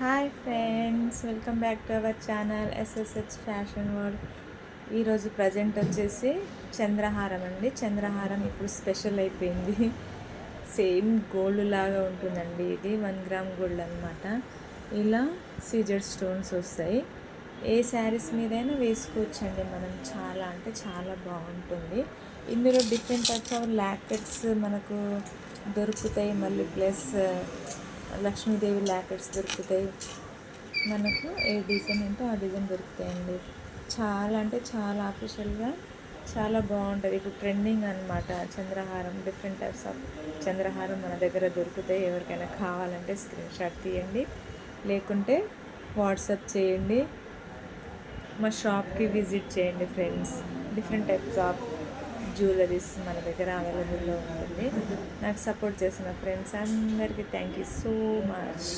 Hi friends, welcome back to our channel SSH fashion world. ఈరోజు present వచ్చేసి చంద్రహారం అండి. చంద్రహారం ఇప్పుడు స్పెషల్ అయిపోయింది. సేమ్ గోల్డ్ లాగా ఉంటుందండి. ఇది 1 గ్రామ్ గోల్డ్ అనమాట. ఇలా సీజెడ్ స్టోన్స్ వస్తాయి. ఏ శారీస్ మీదైనా వేసుకోవచ్చండి మనం. చాలా అంటే చాలా బాగుంటుంది. ఇందులో డిఫరెంట్ టైప్స్ ఆఫ్ లాకెట్స్ మనకు దొరుకుతాయి. మళ్ళీ ప్లస్ లక్ష్మీదేవి లాకెట్స్ దొరుకుతాయి. మనకు ఏ డిజైన్ ఉంటే ఆ డిజైన్ దొరుకుతాయండి. చాలా అంటే చాలా ఆఫిషియల్గా చాలా బాగుంటుంది. ఇప్పుడు ట్రెండింగ్ అనమాట చంద్రహారం. డిఫరెంట్ టైప్స్ ఆఫ్ చంద్రహారం మన దగ్గర దొరుకుతాయి. ఎవరికైనా కావాలంటే స్క్రీన్ షాట్ తీయండి, లేకుంటే వాట్సాప్ చేయండి, మా షాప్కి విజిట్ చేయండి friends. Different types of jewelleries మన దగ్గర అవైలబుల్లో ఉంటుంది. నాకు సపోర్ట్ చేసిన ఫ్రెండ్స్ అందరికీ థ్యాంక్ యూ సో మచ్.